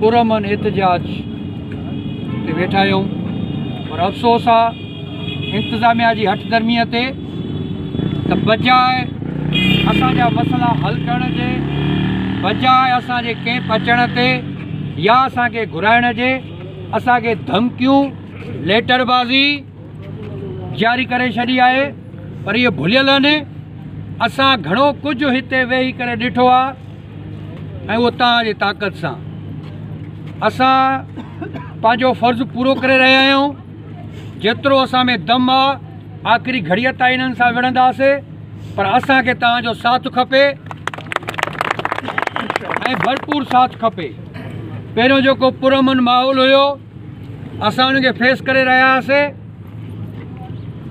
पुरअमन एहतजाज ते वेठा आहियूं पर अफ़सोस आहे इंतिज़ामिया जी हठधर्मीअ ते त बजाए असांजा मसला हल करण जे बजाए असांजे कैंप अचण ते या असांखे घुराइण जे असांखे धमकियूं लेटरबाज़ी जारी करे छॾी आहे। पर इहे भुलियल आहिनि असां घणो कुझु हिते वेही करे ॾिठो आहे ऐं उहो तव्हांजी ताक़त सां असां पंहिंजो फ़र्ज़ु पूरो करे रहिया आहियूं। जेतिरो असां में दम आहे आख़िरी घड़ीअ ताईं इन्हनि सां विढ़ंदासीं पर असांखे तव्हांजो साथ खपे ऐं भरपूर साथ खपे। पहिरियों जेको पुरअमन माहौल हुयो असां उनखे फेस करे रहिया हुआसीं।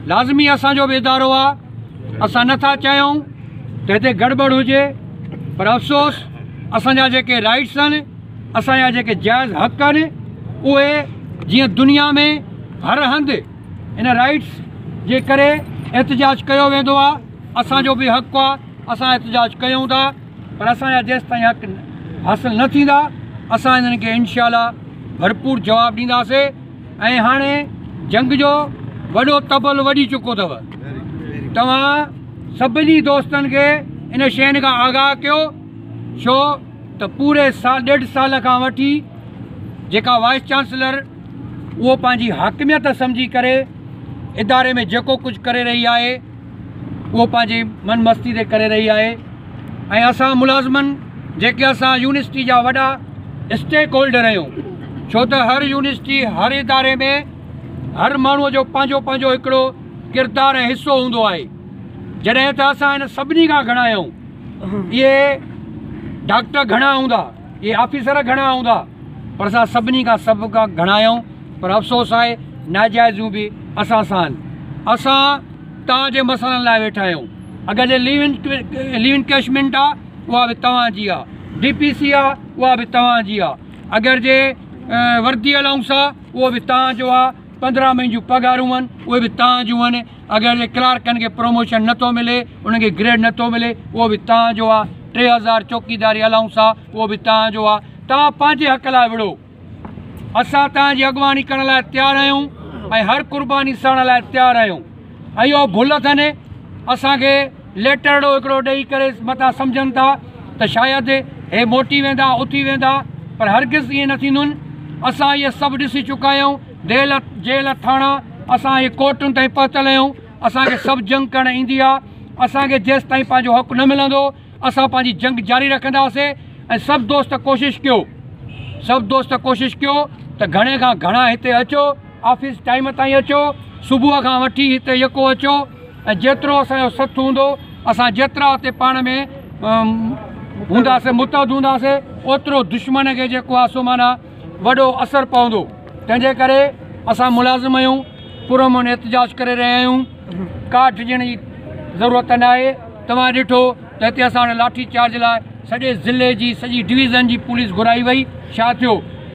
लाज़मी असांजो बि इदारो आहे असां नथा चाहियूं त हिते गड़बड़ हुजे पर अफ़सोस असांजा जेके राइट्स आहिनि असांजा जेके जाइज़ हक़ आहिनि उहे जीअं दुनिया में हर हंधि इन राइट्स जे करे एहतजाज कयो वेंदो आहे असांजो बि हक़ आहे असां एहतजाज कयूं था पर असांजा जेसि ताईं हक़ हासिल न थींदा असां इन्हनि खे इनशाअल्लाह भरपूर जवाबु ॾींदासीं। ऐं हाणे जंग जो वॾो तबल वॼी चुको अथव। तव्हां सभिनी दोस्तनि खे इन शयुनि खां आगाह कयो छो त पूरे ॾेढ साल खां वठी जेका वाइस चांसलर उहो पंहिंजी हाकिमियत सम्झी करे इदारे में जेको कुझु करे रही आहे उहो पंहिंजी मन मस्ती ते करे रही आहे। ऐं असां मुलाज़िमनि जेके असां यूनिवर्सिटी जा वॾा स्टेक होल्डर आहियूं छो त हर यूनिवर्सिटी हर इदारे में हर माण्हूअ जो पंहिंजो पंहिंजो हिकिड़ो किरदारु ऐं हिसो हूंदो आहे। जॾहिं त असां हिन सभिनी खां घणा आहियूं इहे डॉक्टर घणा हूंदा इहे ऑफिसर घणा हूंदा पर असां सभिनी खां सभु खां घणा आहियूं पर अफ़सोस आहे नाजाइज़ूं बि असां सां आहिनि। असां तव्हांजे मसइलनि लाइ वेठा आहियूं। अगरि जे लीव इनकैशमेंट आहे उहा बि तव्हांजी आहे DPC आहे उहा बि तव्हांजी आहे अगरि जे वर्दी अलाउंस आहे उहो बि तव्हांजो आहे 15 महीने जूं पघारूं आहिनि उहे बि तव्हांजूं आहिनि अगरि जे क्लार्कनि खे प्रमोशन नथो मिले उनखे ग्रेड नथो मिले उहो बि तव्हांजो आहे 3000 चौकीदारी अलाउंस आहे उहो बि तव्हांजो आहे। तव्हां पंहिंजे हक़ लाइ विढ़ो असां तव्हांजी अॻुवानी करण लाइ तयारु आहियूं ऐं हर क़ुर्बानी सहण लाइ तयारु आहियूं। ऐं इहो भुल अथनि असांखे लेटरड़ो हिकिड़ो ॾेई करे मथां सम्झनि था त शायदि हे मोटी वेंदा उथी वेंदा पर हरगिज़ ईअं न थींदुनि। असां इहे सभु ॾिसी चुका आहियूं जेल थाणा असां इहे कोर्टुनि ताईं पहुतल आहियूं। असांखे सभु जंग करणु ईंदी आहे असांखे जेसि ताईं पंहिंजो हक़ न मिलंदो असां पंहिंजी जंग जारी रखंदासीं। ऐं सभु दोस्त कोशिशि कयो त घणे खां घणा हिते अचो ऑफिस टाइम ताईं अचो सुबुह खां वठी हिते यको अचो ऐं जेतिरो असांजो सथु हूंदो असां जेतिरा हुते पाण में हूंदासीं मुतहद हूंदासीं ओतिरो दुश्मन खे जेको आहे सो माना वॾो असरु पवंदो। तंहिंजे करे असां मुलाज़िम आहियूं पुरअमन एहतजाज करे रहिया आहियूं का ढिजण जी ज़रूरत न आहे। तव्हां ॾिठो त हिते असां लाठी चार्ज लाइ सॼे ज़िले जी सॼी डिवीज़न जी पुलिस घुराई वई छा थियो